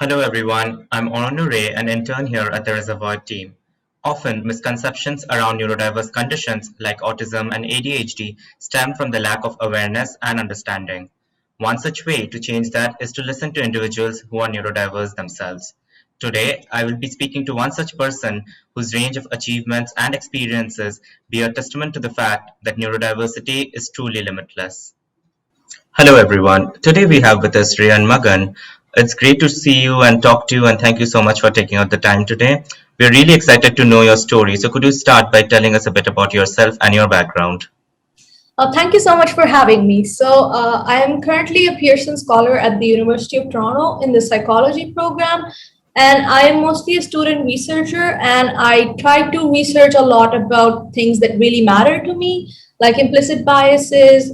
Hello everyone, I'm Onore, an intern here at the Reservoir team. Often, misconceptions around neurodiverse conditions like autism and ADHD stem from the lack of awareness and understanding. One such way to change that is to listen to individuals who are neurodiverse themselves. Today, I will be speaking to one such person whose range of achievements and experiences bear testament to the fact that neurodiversity is truly limitless. Hello everyone. Today we have with us Rayan Magon. It's great to see you and talk to you, and thank you so much for taking out the time today. We're really excited to know your story. So could you start by telling us a bit about yourself and your background? Thank you so much for having me. I am currently a Pearson Scholar at the University of Toronto in the psychology program, and I am mostly a student researcher. And I try to research a lot about things that really matter to me, like implicit biases,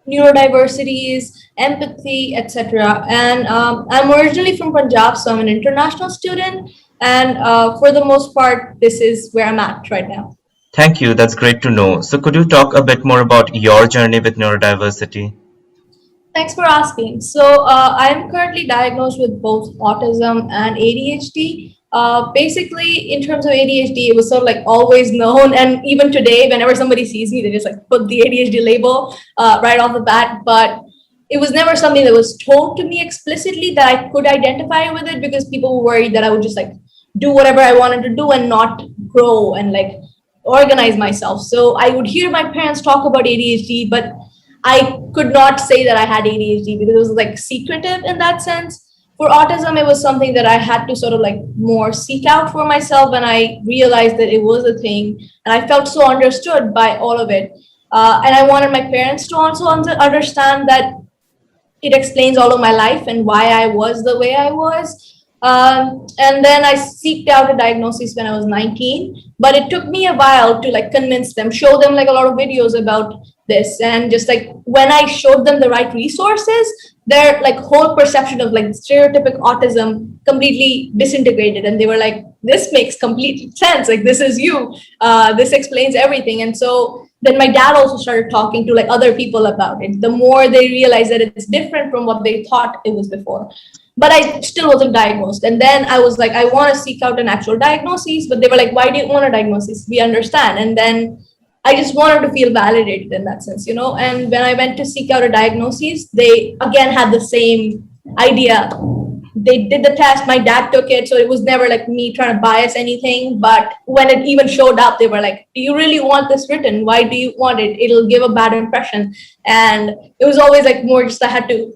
neurodiversities, empathy, etc. And I'm originally from Punjab, so I'm an international student. And for the most part, this is where I'm at right now. Thank you. That's great to know. So could you talk a bit more about your journey with neurodiversity? Thanks for asking. I'm currently diagnosed with both autism and ADHD. Basically, in terms of ADHD, it was sort of like always known, and even today, whenever somebody sees me, they just like put the ADHD label right off the bat. But it was never something that was told to me explicitly that I could identify with it because people were worried that I would just like do whatever I wanted to do and not grow and like organize myself. So I would hear my parents talk about ADHD, but I could not say that I had ADHD because it was like secretive in that sense. For autism, it was something that I had to sort of like more seek out for myself, and I realized that it was a thing, and I felt so understood by all of it. And I wanted my parents to also understand that it explains all of my life and why I was the way I was. And then I seeked out a diagnosis when I was 19, but it took me a while to like convince them, show them like a lot of videos about this, and just like when I showed them the right resources, their like whole perception of like stereotypic autism completely disintegrated, and they were like, "This makes complete sense. Like this is you. This explains everything." And so then my dad also started talking to like other people about it. The more they realized that it's different from what they thought it was before, but I still wasn't diagnosed. And then I was like, I want to seek out an actual diagnosis, but they were like, why do you want a diagnosis? We understand. And then I just wanted to feel validated in that sense, you know. And when I went to seek out a diagnosis, they again had the same idea. They did the test, my dad took it, so it was never like me trying to bias anything. But when it even showed up, they were like, do you really want this written? Why do you want it? It'll give a bad impression. And it was always like more just I had to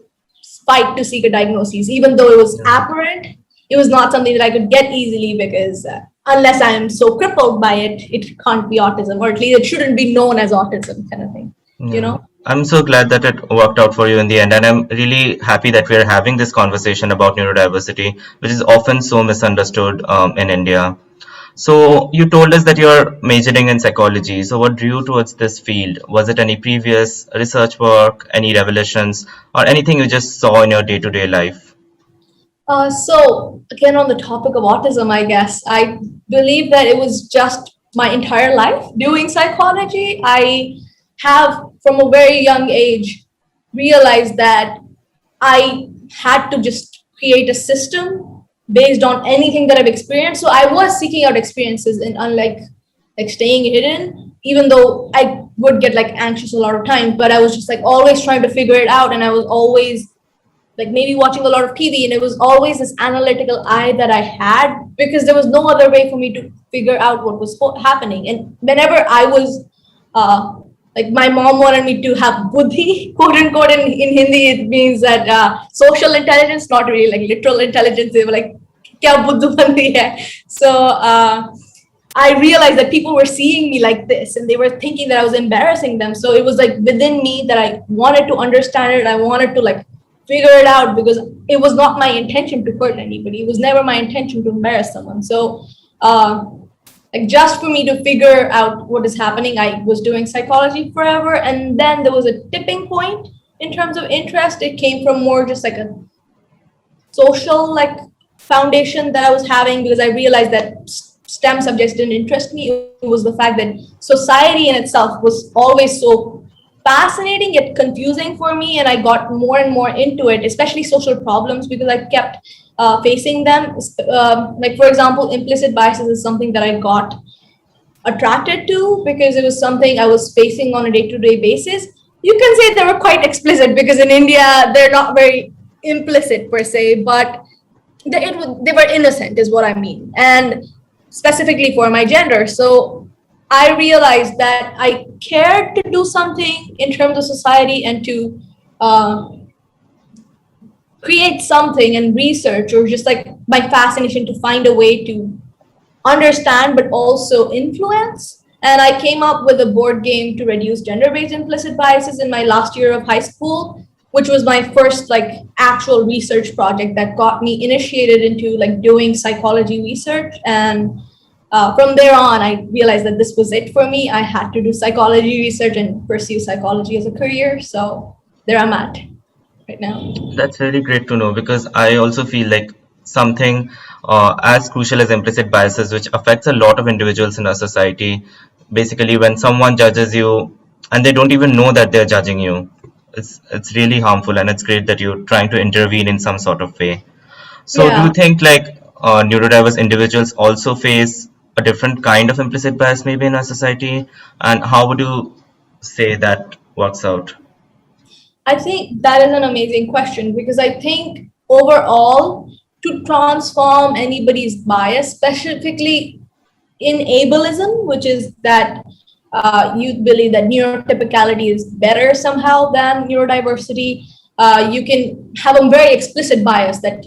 fight to seek a diagnosis, even though it was apparent. It was not something that I could get easily because unless I'm so crippled by it, it can't be autism, or at least it shouldn't be known as autism, kind of thing, you Yeah. know? I'm so glad that it worked out for you in the end, and I'm really happy that we're having this conversation about neurodiversity, which is often so misunderstood in India. So you told us that you're majoring in psychology. So what drew you towards this field? Was it any previous research work, any revelations, or anything you just saw in your day-to-day life? So again, on the topic of autism, I guess I believe that it was just my entire life doing psychology. I have, from a very young age, realized that I had to just create a system based on anything that I've experienced. So I was seeking out experiences, and unlike like staying hidden, even though I would get like anxious a lot of times, but I was just like always trying to figure it out, and I was always like maybe watching a lot of TV, and it was always this analytical eye that I had because there was no other way for me to figure out what was happening. And whenever I was like my mom wanted me to have buddhi, quote unquote, in Hindi, it means that social intelligence, not really like literal intelligence. They were like, kya buddhu bandi hai? I realized that people were seeing me like this and they were thinking that I was embarrassing them. So it was like within me that I wanted to understand it. I wanted to like figure it out because it was not my intention to hurt anybody. It was never my intention to embarrass someone. So like just for me to figure out what is happening, I was doing psychology forever. And then there was a tipping point in terms of interest. It came from more just like a social like foundation that I was having because I realized that STEM subjects didn't interest me. It was the fact that society in itself was always so fascinating yet confusing for me, and I got more and more into it, especially social problems, because I kept facing them. Like, for example, implicit biases is something that I got attracted to because it was something I was facing on a day-to-day basis. You can say they were quite explicit because in India, they're not very implicit per se, but they were innocent is what I mean. And specifically for my gender. So I realized that I cared to do something in terms of society and to uh, create something and research, or just like my fascination to find a way to understand but also influence. And I came up with a board game to reduce gender-based implicit biases in my last year of high school, which was my first like actual research project that got me initiated into like doing psychology research. And from there on, I realized that this was it for me. I had to do psychology research and pursue psychology as a career. So there I'm at right now. That's really great to know, because I also feel like something as crucial as implicit biases, which affects a lot of individuals in our society. Basically, when someone judges you and they don't even know that they're judging you, it's really harmful, and it's great that you're trying to intervene in some sort of way. So, do you Yeah. think like neurodiverse individuals also face a different kind of implicit bias maybe in our society, and how would you say that works out? I think that is an amazing question because I think overall, to transform anybody's bias, specifically in ableism, which is that you believe that neurotypicality is better somehow than neurodiversity, you can have a very explicit bias that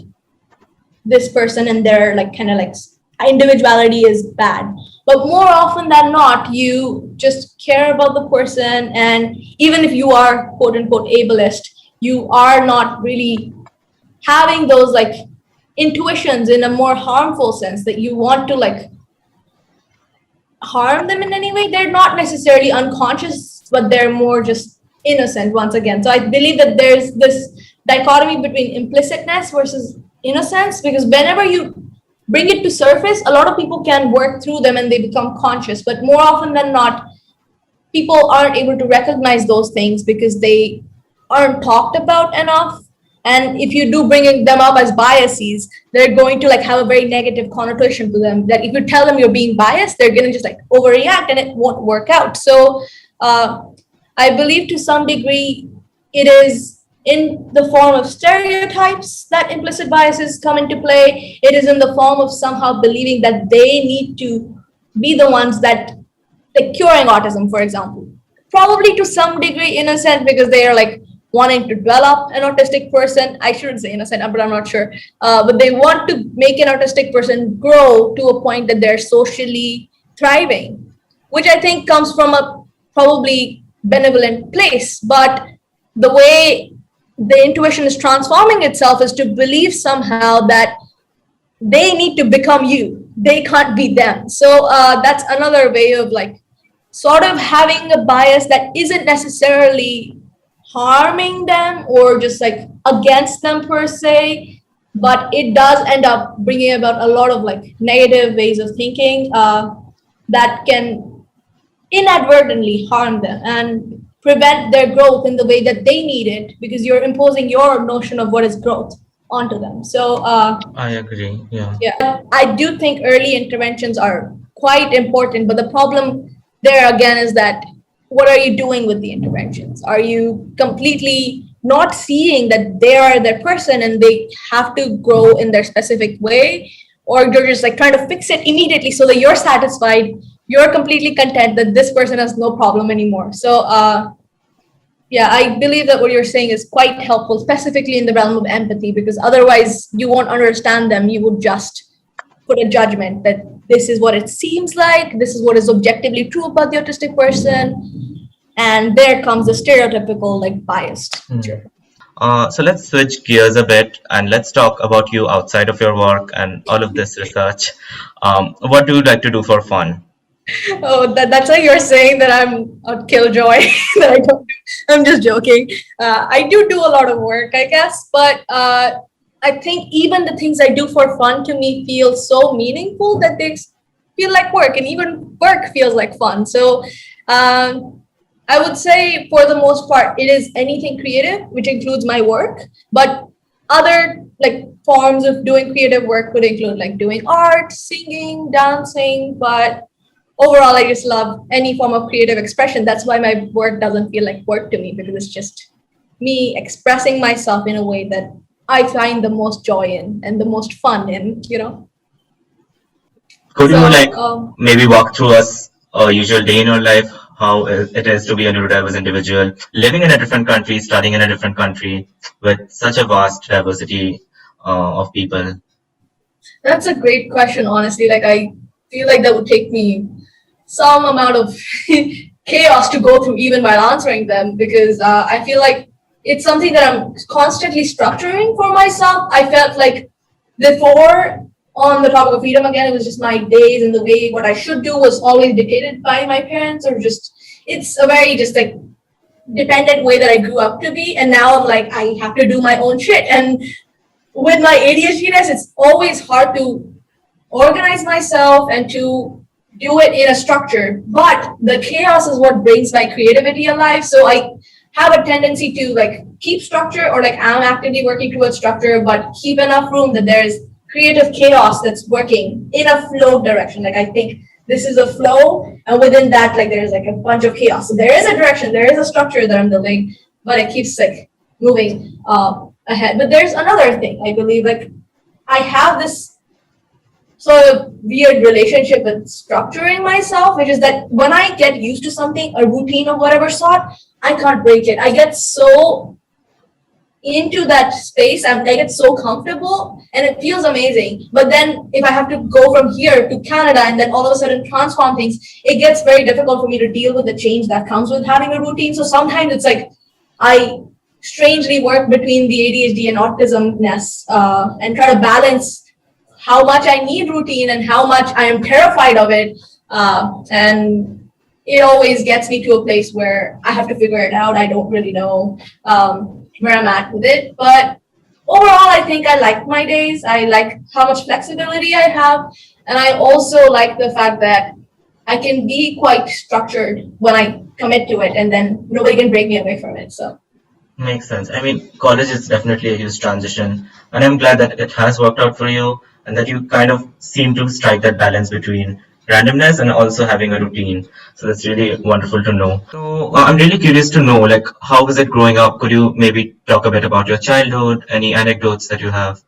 this person and their like kind of like individuality is bad. But more often than not, you just care about the person, and even if you are quote unquote ableist, you are not really having those like intuitions in a more harmful sense that you want to like harm them in any way. They're not necessarily unconscious, but they're more just innocent once again. So I believe that there's this dichotomy between implicitness versus innocence, because whenever you bring it to surface, a lot of people can work through them and they become conscious. But more often than not, people aren't able to recognize those things because they aren't talked about enough. And if you do bring them up as biases, they're going to like have a very negative connotation to them, that if you tell them you're being biased, they're going to just like overreact and it won't work out. So uh, I believe to some degree it is in the form of stereotypes that implicit biases come into play. It is in the form of somehow believing that they need to be the ones that, like curing autism, for example, probably to some degree innocent because they are like wanting to develop an autistic person. I shouldn't say innocent, but I'm not sure. But they want to make an autistic person grow to a point that they're socially thriving, which I think comes from a probably benevolent place. But the way the intuition is transforming itself is to believe somehow that they need to become you. They can't be them. So that's another way of like sort of having a bias that isn't necessarily harming them or just like against them per se, but it does end up bringing about a lot of like negative ways of thinking that can inadvertently harm them and prevent their growth in the way that they need it, because you're imposing your notion of what is growth onto them. So I agree. Yeah. yeah, I do think early interventions are quite important, but the problem there again is that what are you doing with the interventions? Are you completely not seeing that they are their person and they have to grow in their specific way? Or you're just like trying to fix it immediately so that you're satisfied, you're completely content that this person has no problem anymore. So yeah, I believe that what you're saying is quite helpful, specifically in the realm of empathy, because otherwise you won't understand them. You would just put a judgment that this is what it seems like, this is what is objectively true about the autistic person, and there comes the stereotypical like biased. Hmm. So let's switch gears a bit and let's talk about you outside of your work and all of this research. What do you like to do for fun? Oh, that's why you're saying that I'm a killjoy. That I don't do. I'm just joking. I do a lot of work, I guess, but I think even the things I do for fun to me feel so meaningful that they feel like work, and even work feels like fun. So I would say for the most part, it is anything creative, which includes my work, but other like forms of doing creative work could include like doing art, singing, dancing, but overall I just love any form of creative expression. That's why my work doesn't feel like work to me, because it's just me expressing myself in a way that I find the most joy in and the most fun in, you know. Could you So like maybe walk through us a usual day in your life, how it is to be a neurodiverse individual, living in a different country, studying in a different country with such a vast diversity of people? that's a great question, honestly. Like I feel like that would take me some amount of chaos to go through even while answering them, because I feel like it's something that I'm constantly structuring for myself. I felt like before, on the topic of freedom again, it was just my days and the way what I should do was always dictated by my parents, or just it's a very just like dependent way that I grew up to be. And now I'm like, I have to do my own shit. And with my ADHDness, it's always hard to organize myself and to do it in a structure. But the chaos is what brings my creativity alive. So I have a tendency to like keep structure, or like I'm actively working towards structure, but keep enough room that there's creative chaos that's working in a flow direction. Like I think this is a flow, and within that, like there's like a bunch of chaos. So there is a direction, there is a structure that I'm building, but it keeps like moving ahead. But there's another thing I believe, like I have this sort of weird relationship with structuring myself, which is that when I get used to something, a routine of whatever sort, I can't break it. I get so into that space, I get so comfortable and it feels amazing. But then if I have to go from here to Canada and then all of a sudden transform things, it gets very difficult for me to deal with the change that comes with having a routine. So sometimes it's like I strangely work between the ADHD and autismness and try to balance how much I need routine and how much I am terrified of it. And it always gets me to a place where I have to figure it out. I don't really know where I'm at with it. But overall, I think I like my days. I like how much flexibility I have. And I also like the fact that I can be quite structured when I commit to it, and then nobody can break me away from it. So Makes sense. I mean, college is definitely a huge transition, and I'm glad that it has worked out for you and that you kind of seem to strike that balance between randomness and also having a routine. So that's really wonderful to know. So I'm really curious to know, like, how was it growing up? Could you maybe talk a bit about your childhood, any anecdotes that you have?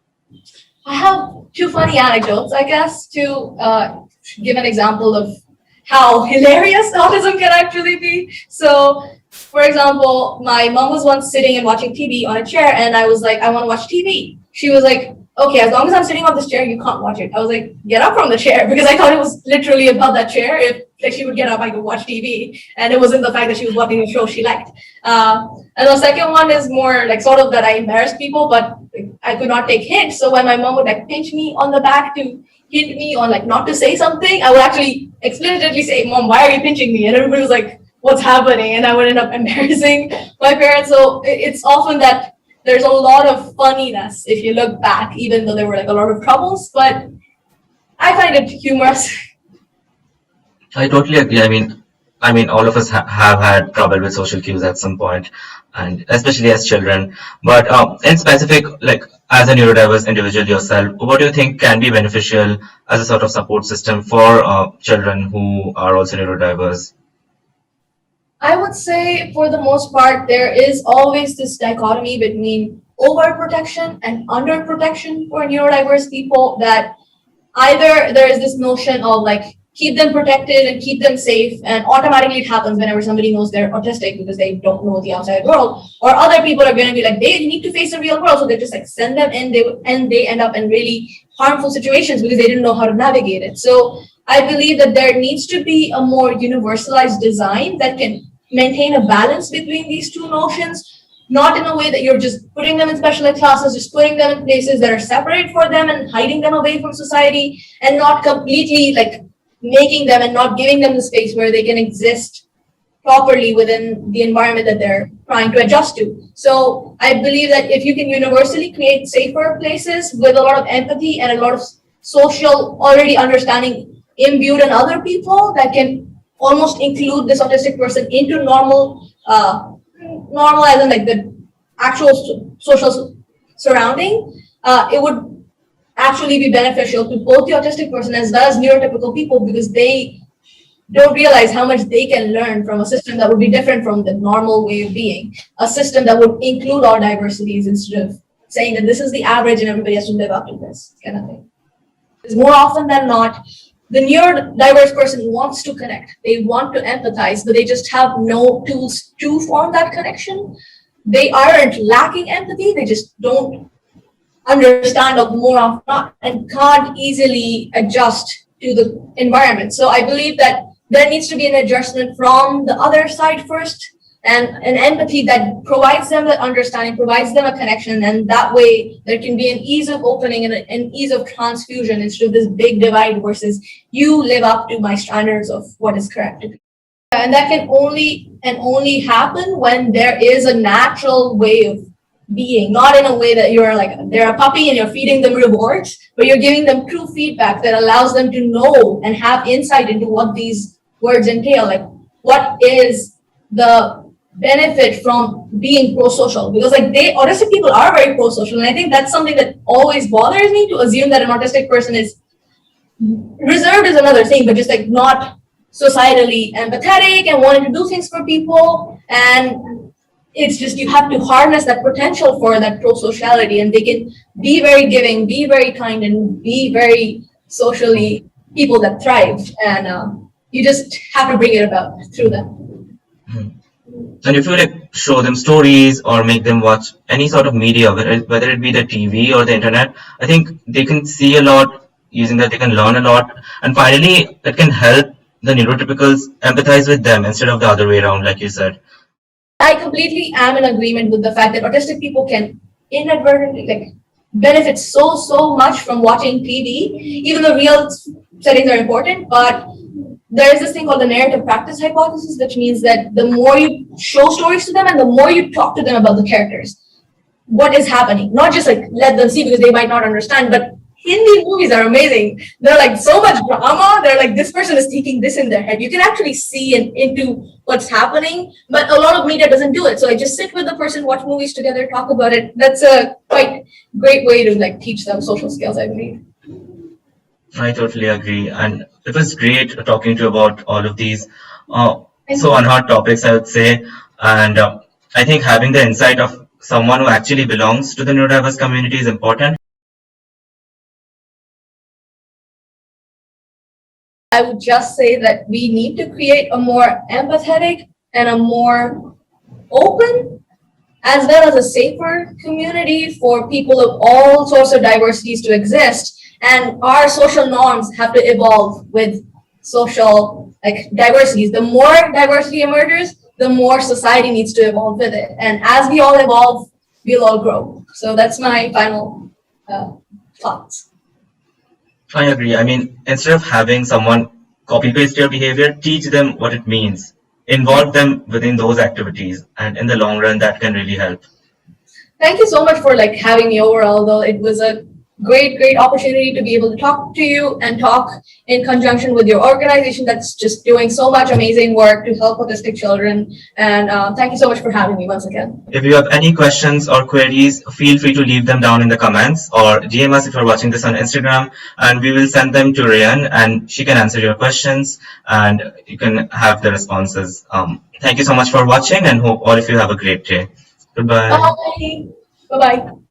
I have two funny anecdotes, I guess, to give an example of how hilarious autism can actually be. So, for example, my mom was once sitting and watching TV on a chair, and I was like, I want to watch TV. She was like, okay, as long as I'm sitting on this chair, you can't watch it. I was like, get up from the chair, because I thought it was literally about that chair. If like she would get up, I could watch TV, and it wasn't the fact that she was watching a show she liked. And the second one is more like sort of that I embarrassed people, but like, I could not take hints. So when my mom would like pinch me on the back to hint me on like not to say something, I would actually explicitly say, "Mom, why are you pinching me?" And everybody was like, "What's happening?" And I would end up embarrassing my parents. So it's often that there's a lot of funniness if you look back, even though there were like a lot of troubles. But I find it humorous. I totally agree. I mean, all of us have had trouble with social cues at some point, and especially as children. But in specific, like as a neurodiverse individual yourself, what do you think can be beneficial as a sort of support system for children who are also neurodiverse? I would say, for the most part, there is always this dichotomy between overprotection and underprotection for neurodiverse people, that either there is this notion of like keep them protected and keep them safe, and automatically it happens whenever somebody knows they're autistic because they don't know the outside world, or other people are going to be like they need to face the real world, so they just like send them in, they end up in really harmful situations because they didn't know how to navigate it. So I believe that there needs to be a more universalized design that can maintain a balance between these two notions, not in a way that you're just putting them in special ed classes, just putting them in places that are separate for them and hiding them away from society, and not completely like making them and not giving them the space where they can exist properly within the environment that they're trying to adjust to. So I believe that if you can universally create safer places with a lot of empathy and a lot of social already understanding imbued in other people, that can almost include this autistic person into normal as in like the actual social surrounding, it would actually be beneficial to both the autistic person as well as neurotypical people, because they don't realize how much they can learn from a system that would be different from the normal way of being, a system that would include all diversities instead of saying that this is the average and everybody has to live up to this kind of thing. Because more often than not, the neurodiverse person wants to connect. They want to empathize, but they just have no tools to form that connection. They aren't lacking empathy, they just don't understand more often not and can't easily adjust to the environment. So I believe that there needs to be an adjustment from the other side first, and an empathy that provides them that understanding, provides them a connection, and that way there can be an ease of opening and an ease of transfusion instead of this big divide versus you live up to my standards of what is correct. And that can only happen when there is a natural way of being, not in a way that you're like they're a puppy and you're feeding them rewards, but you're giving them true feedback that allows them to know and have insight into what these words entail, like what is the benefit from being pro-social, because like autistic people are very pro-social, and I think that's something that always bothers me, to assume that an autistic person is reserved is another thing, but just like not societally empathetic and wanting to do things for people. And it's just you have to harness that potential for that pro-sociality, and they can be very giving, be very kind, and be very socially people that thrive, and you just have to bring it about through them. And if you like show them stories or make them watch any sort of media, whether it be the TV or the internet, I think they can see a lot. Using that, they can learn a lot, and finally, it can help the neurotypicals empathize with them instead of the other way around, like you said. I completely am in agreement with the fact that autistic people can inadvertently benefit so much from watching TV. Even the real settings are important, but there is this thing called the narrative practice hypothesis, which means that the more you show stories to them and the more you talk to them about the characters, what is happening, not just like let them see because they might not understand, but Hindi movies are amazing. They're like so much drama. They're like, this person is thinking this in their head. You can actually see into what's happening, but a lot of media doesn't do it. So I just sit with the person, watch movies together, talk about it. That's a quite great way to like teach them social skills, I believe. I totally agree, and it was great talking to you about all of these so on hot topics, I would say. And I think having the insight of someone who actually belongs to the neurodiverse community is important. I would just say that we need to create a more empathetic and a more open, as well as a safer community for people of all sorts of diversities to exist. And our social norms have to evolve with social diversities. The more diversity emerges, the more society needs to evolve with it. And as we all evolve, we'll all grow. So that's my final thoughts. I agree. I mean, instead of having someone copy paste your behavior, teach them what it means. Involve them within those activities, and in the long run, that can really help. Thank you so much for having me over, although it was a great opportunity to be able to talk to you and talk in conjunction with your organization that's just doing so much amazing work to help autistic children. And thank you so much for having me once again. If you have any questions or queries, feel free to leave them down in the comments, or DM us if you're watching this on Instagram, and we will send them to Rayan and she can answer your questions and you can have the responses. Thank you so much for watching, and hope all of you have a great day. Goodbye. Bye. Bye-bye.